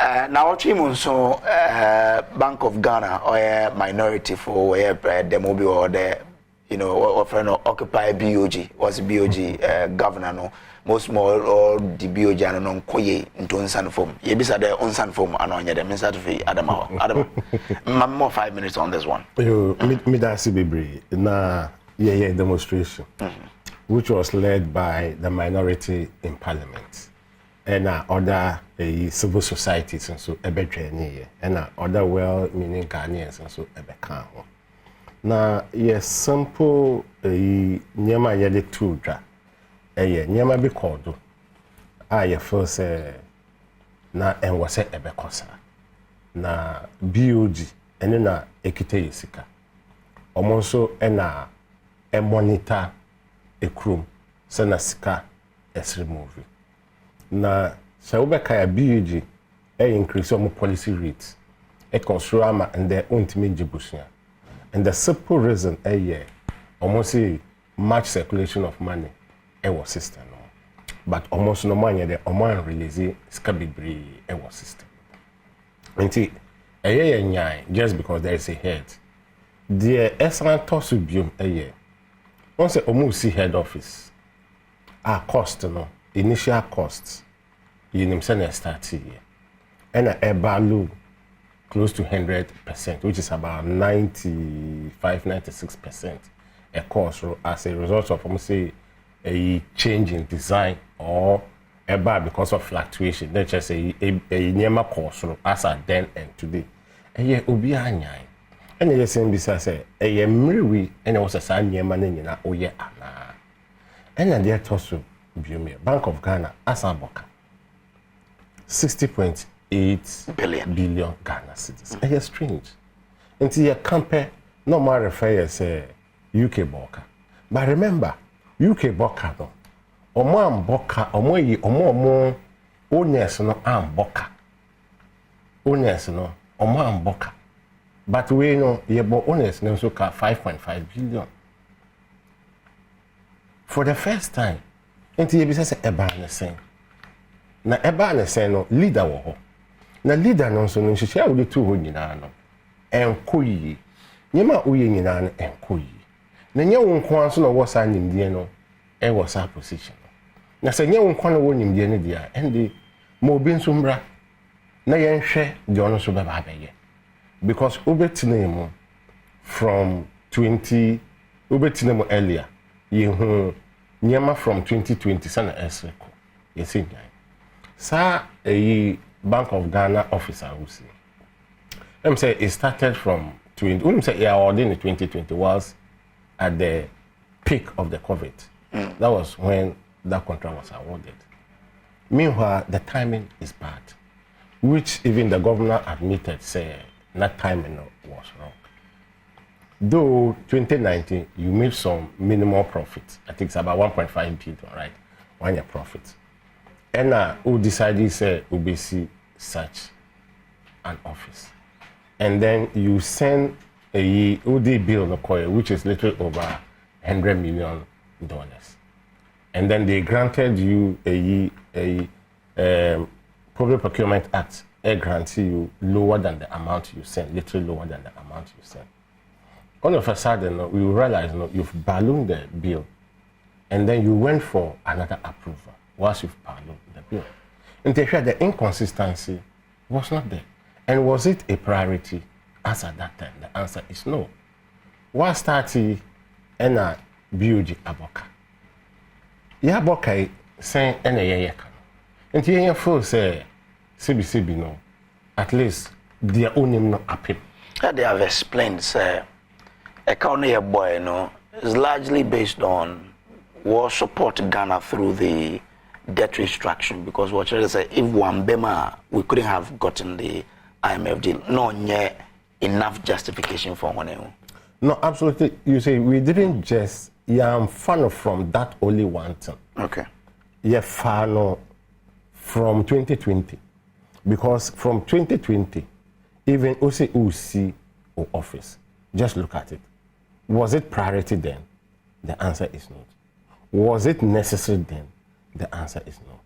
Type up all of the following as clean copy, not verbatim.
Nnawotwi so Bank of Ghana or minority for where the mobile or the or friend occupy BoG was BoG governor no most more or the BoG and non koye into unsan form. Ye bisa the unsan form and on the minister of Adom. More 5 minutes on this one. You midasi bibri na demonstration, which was led by the minority in parliament. And other civil societies and so ebe training and other well-meaning Ghanaians and so ebe kan ho. Na yes simple nyama yede tudra nyama bi kodo ye feel say na enwose ebe kosa na BoG ene na ekite yesika omonso ena monitor ekrum se na sika esri movie na se ubeka ya BoG increase on policy rates consumer and the ultimate jibusia. And the simple reason almost say much circulation of money was system. But almost no money the oman release scabibri was system. Until just because there is a head. The excellent tosubium once almost see head office. Our cost initial costs you start here. And a value close to 100%, which is about 95-96% a cost as a result of say a change in design or because of fluctuation. Let's just say a nyama cost as at then and today. Obi anyai. And the same bisa say a miri and was a san nyama nina oye ana. And then there tosu biome Bank of Ghana as a boka 60.8 billion Ghana cedis. It's strange. Until you compare, no more refer as UK Boka. But remember, UK Boka no. Omo Boka, omo owners no am Boka. Owners no, omo Boka. But we know yebo owners no so ka 5.5 billion. For the first time, until you say eba na sen. Na eba na sen no leader wo ho. Na leader no so no hihia wo de tu ho nyina no enkoyi nyema oye nyina no enkoyi na nya wo nko anso na wo sa nimdie no e wo sa position na se nya wo nko na wo nimdie no dia ende mo obi nso mbra na yen hwe de ono so beba abeye because obetina mu from 20 obetina mu earlier ye hu nyema from 2020 sana eseko yesi nyan sa Bank of Ghana officer who say. Let me say it started from 20. When say in 2020 was at the peak of the COVID. That was when that contract was awarded. Meanwhile, the timing is bad, which even the governor admitted say that timing was wrong. Though 2019 you made some minimal profit. I think it's about 1.5 billion, right? 1 year profit. And who decided say obesi such an office, and then you send a OD bill which is little over $100 million, and then they granted you a Public Procurement Act. Grant you lower than the amount you send, little lower than the amount you send. All of a sudden, we realize you've ballooned the bill, and then you went for another approval. Once you've ballooned the bill. And they said the inconsistency was not there. And was it a priority? As at that time, the answer is no. What started and BoG aboka? Ya aboka saying ene yeka. And you feel say CBCB no, at least their own name no appeal. They have explained say a county boy is largely based on war support Ghana through the debt restructuring, because what I say, if one Bema we couldn't have gotten the IMF deal, no enough justification for one. No, absolutely. You say we didn't just fan from that only one thing. Okay. Yeah, fan from 2020, because from 2020, even OCOC or office, just look at it. Was it priority then? The answer is not. Was it necessary then? The answer is no.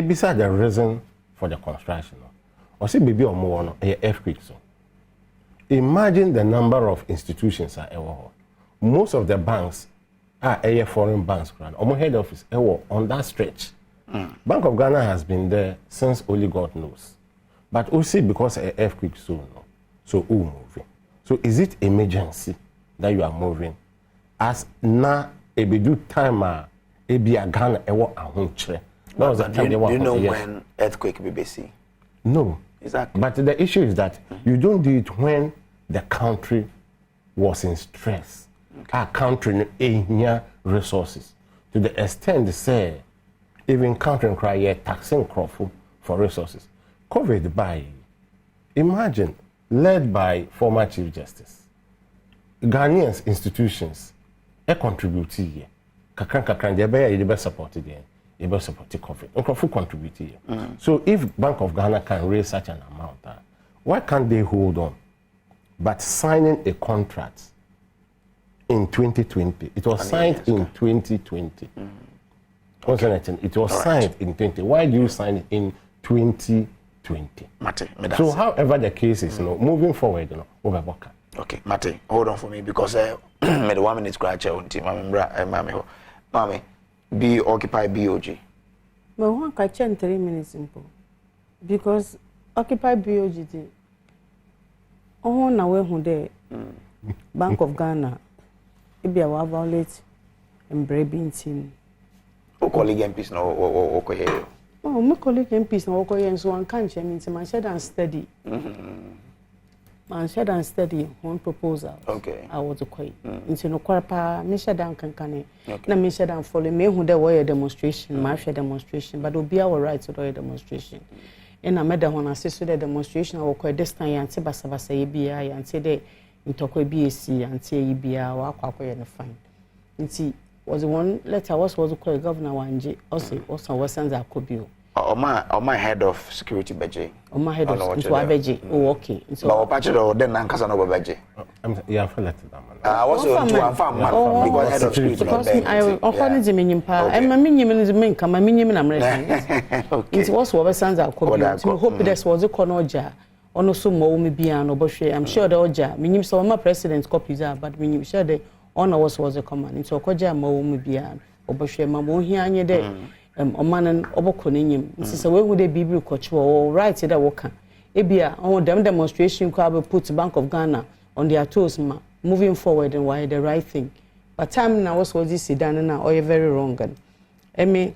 Beside the reason for the construction, or say baby or more no earthquake so. Imagine the number of institutions are ever. Most of the banks are foreign banks. Our head office on that stretch. Bank of Ghana has been there since only God knows. But also because an earthquake soon, so who moving? So is it emergency that you are moving? As na ebedu time ebi a Ghana ewo ahonchre. That was the time do you know when earthquake BBC? No. Exactly. But the issue is that you don't do it when the country was in stress. Our country needs resources. To the extent they say, even country cry taxing crop for resources. COVID by, imagine, led by former Chief Justice. Ghanaians institutions, contribute here. Kakran, they be supported here. They be supported COVID. Nkrofo contribute here. So if Bank of Ghana can raise such an amount, why can't they hold on? But signing a contract in 2020, it was signed in 2020. It was signed in 2020. Why do you sign it in 2020? So however the case is, moving forward, over Boka. Okay, Mate, hold on for me because me the 1 minute scratch on team. Mommy, be occupy BoG. But one can change 3 minutes simple. Because occupy BoG oh na we hu there Bank of Ghana e be a violate embrabintin. O colleague MPs no o ko here. Oh, my colleague MPs no ko here so one can change me shed and steady. Man shed and steady one proposal. Okay. I was quite. Into no kwapa me shed and kan na me shed and follow me hu there were demonstration, my share demonstration, but obi our right to do a demonstration. And I made one assist the demonstration or quite this time and say Basavasa EBI and say they in Toko BAC and say EBI or Aqua and fine. And see was the one letter was called Governor Wanji also was sent a copy. My head of security BoG. On my head of BoG. Oh, okay. So patch it or then Nankasano BoG. Yeah, for letter. I was because head of security. Because I offered the minimum power. And my minimum is min come my minimum I'm it was what sons are called. So hope this was a corner. Ono so mo me bia no bohwe I'm sure the oja minim so my president copies are but minim sure the honor was a command so okoja mo me bia obohwe ma mo hia anye de omanan oboko nenyim nti se we hu de bibiri kochi wo right that woka e bia on dem demonstration ko abo put Bank of Ghana on their toes ma moving forward and why the right thing but time now was this sidan na or very wrong and me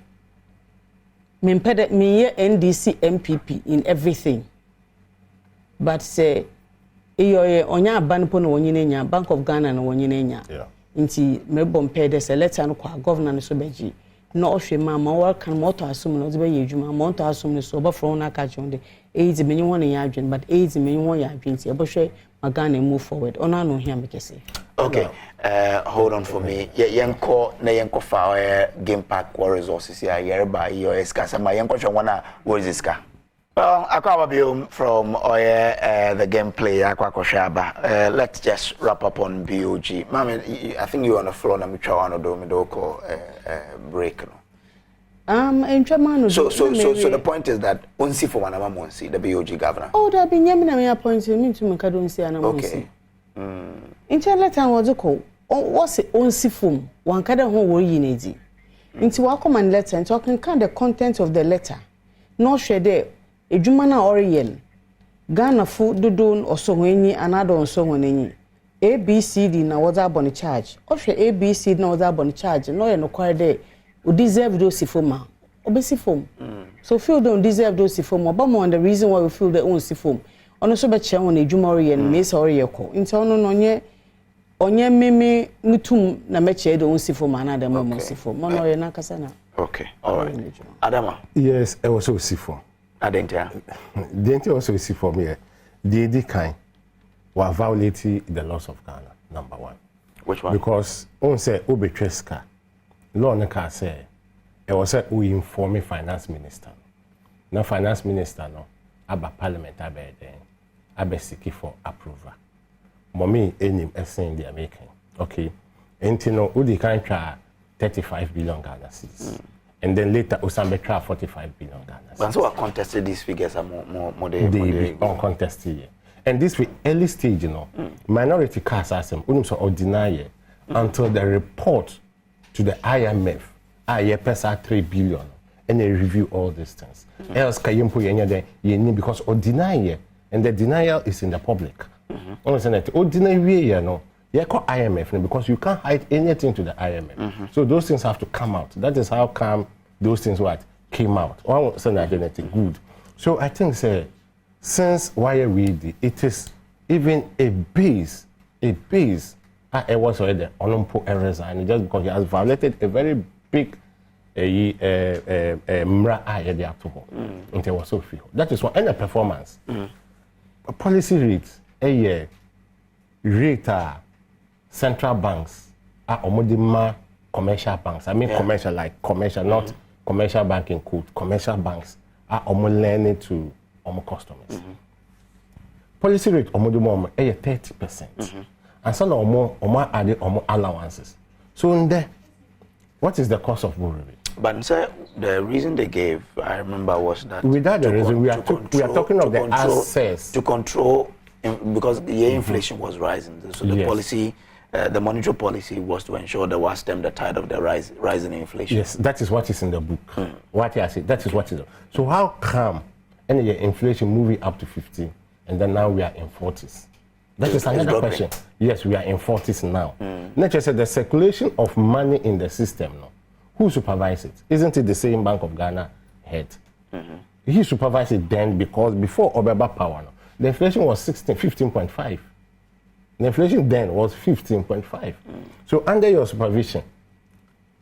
impeded me NDC MPP in everything. But say, onya banpo no wonyine nya Bank of Ghana no wonyine nya. Nti me bompe de se letter no kwa governor no so beji. No ohwe ma wa kan moto asum no be yedwuma moto asum no so ba from na ka chonde. Eight menyi won ya adwen but eight menyi won ya adwen ti e bo hwe magana move forward. Ona no hia me kese. Okay. Hold on for me. Yenko fa game park war resources here yereba your escasa ma yenko hwe wana what is this ka? Well, Akwababium from the gameplay, Akwakoshaba. Let's just wrap up on BoG. Mami, I think you're on the floor. Na michawano do midoko break. So the point is that unsi for wanama monsi the BoG governor. Oh, that be nyamina me appointed me to mekadonsi anamonsi. Okay. Incha letter wazoko. What's it unsi fum? Wankada ho wo yinedi. Inti wakoman letter and talking kind the content of the letter. No shade. Ejuma na Oriel Ghana fu dudun osonwenyi anado osonwenyi ABCD na waza boni charge ohwe ABCD na waza boni charge no ye no kware de o deserve those foma obesi fom so feel don't deserve those foma obama on the reason why we feel the own sifom ono so be che won ejuma Oriel me se Oriel ko nti ono no onye meme mutum na meche de own sifom na de mo sifom mo no ye na kasa na. Okay, all right. Adama. Yes, I was so sifom. Didn't also see for me the kind were violating the laws of Ghana, number one. Which one? Because on say Obetreska, law neka say it was said we inform finance minister. Now finance minister no aba parliament abe seeking for approval. Mommy enim essaying they are making. Okay. And you know, Udi can try 35 billion Ghana cedis. and then later Osambekra 45 billion Ghana. But so I contested these figures are more they uncontested. Yeah. And this way early stage, minority cars are some ordinary until the report to the IMF, pesa 3 billion, and they review all these things. Else because ordinary, and the denial is in the public. Ordinary, IMF because you can't hide anything to the IMF. So those things have to come out. That is how come those things came out. One say identity good. So I think since why we it is even a base. I was already Onumpo Resign just because he has violated a very big mra was so few. That is what any performance. A policy rates rate central banks are omodima commercial banks. I mean commercial like commercial, not commercial banking code. Commercial banks are learning to customers. Policy rate omodima 30%. And some added allowances. So in there, what is the cost of borrowing? But sir, the reason they gave, I remember, was that without the reason we are talking of the assets to control because the inflation was rising. So the policy, the monetary policy was to ensure there was stem the tide of the rising inflation. Yes, that is what is in the book. What I said, that is what is. So how come any inflation moving up to 15 and then now we are in 40s? That is another question. Yes, we are in 40s now. Nature said the circulation of money in the system. No, who supervises it? Isn't it the same Bank of Ghana head? He supervised it then because before Obeba power, the inflation was 15.5. The inflation then was 15.5. So under your supervision,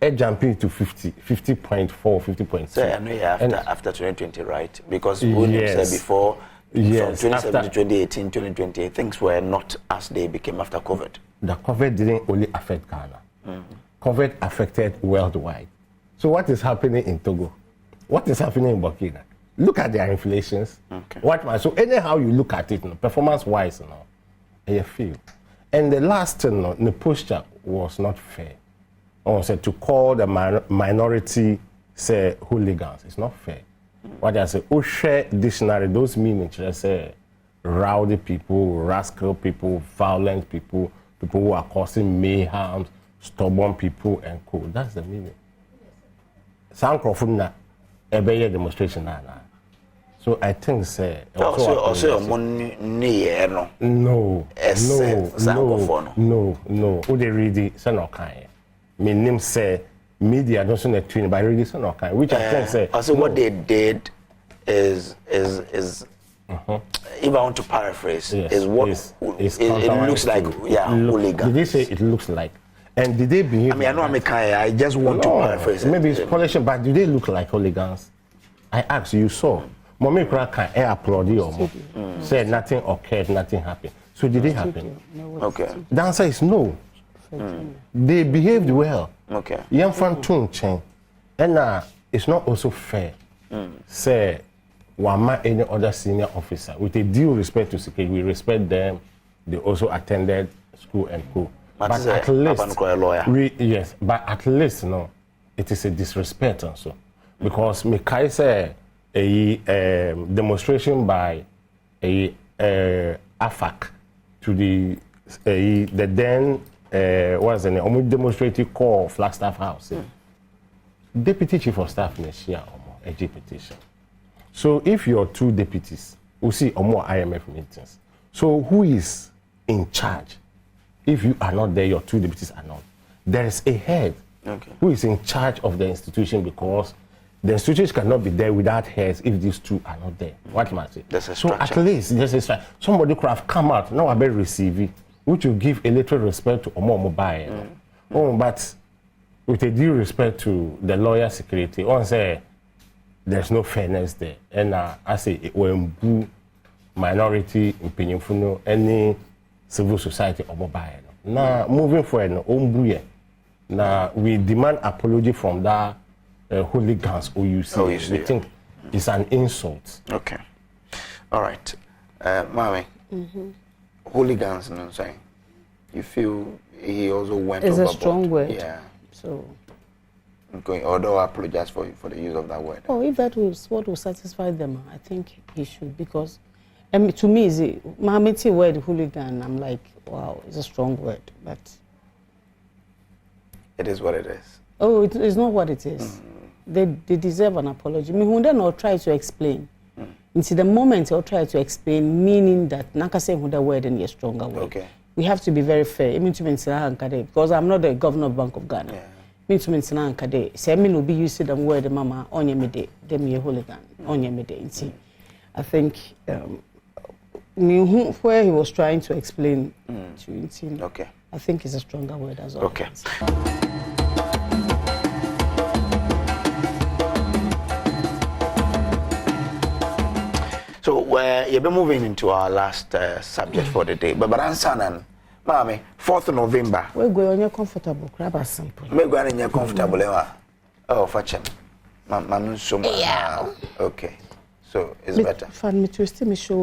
it jumped to 50.4, 50.6. So I know after 2020, right? Because William said before. Yes, from 2017 to 2018, 2020, things were not as they became after COVID. The COVID didn't only affect Ghana. COVID affected worldwide. So what is happening in Togo? What is happening in Burkina? Look at their inflations. So anyhow you look at it, performance-wise, you feel. And the last thing, the posture was not fair. I said to call the minority, say, hooligans, it's not fair. What I say, share dictionary, those meanings, let's say, rowdy people, rascal people, violent people, people who are causing mayhem, stubborn people, and co. That's the meaning. Sound crofuna, a demonstration. So I think, say, also, no. Who they read it, say no kind. My name say. Media don't say twin by really so no kind, which I think say. Also, what they did is if I want to paraphrase, is what it looks like. Hooligans. Did they say it looks like? And did they behave? I mean, I know I'm a kind. I just want to paraphrase. Maybe it's polishing, but do they look like hooligans? I asked you saw. Mommy can applaud you or said nothing occurred, nothing happened. So did it happen? Okay. The answer is no. They behaved well. Okay. Young fan tune chain. And it's not also fair. Say Wama any other senior officer with a due respect to security, we respect them. They also attended school and co. But at least yes, but at least it is a disrespect also. Because Mikai say a demonstration by a AFAC to the then what's the name? Demonstrative corps Flagstaff House. Deputy Chief of Staff next year a petition. So if your two deputies, we see more IMF meetings. So who is in charge? If you are not there, your two deputies are not. There is a head who is in charge of the institution because the institution cannot be there without heads if these two are not there. What am I saying? So at least there's a structure. Somebody could have come out, now I better receive it, which will give a little respect to Omo Mobile. But with a due respect to the lawyer security, one say there's no fairness there. And I say it will minority opinion, any civil society or mobile. Now moving forward, now we demand apology from that hooligans who you see. We think it's an insult. Okay. All right. Mami, hooligans, you know what I'm saying? You feel he also went overboard? It's a strong word. Yeah. So going, although I apologize for the use of that word. Oh, if that was what will satisfy them, I think he should, because to me, is the Mahameti word hooligan. I'm like, wow, it's a strong word, but it is what it is. Oh, it is not what it is. They deserve an apology. Me who then will try to explain. Into the moment I'll try to explain, meaning that Nakase who the word and a stronger word. Okay. We have to be very fair. I mean to because I'm not the governor of Bank of Ghana. Yeah. Me to mention Kade. Say me no be used to the word mama on your mede, dem ye hooligan on your mede. I think where he was trying to explain to okay. I think it's a stronger word as well. Okay. So you'll be moving into our last subject for the day. But Ansanan, Mami, 4th of November. We're going on comfortable, grab us simple. We're going on comfortable. Oh, fetch him. Yeah. Okay. So it's better. Fan me to me show.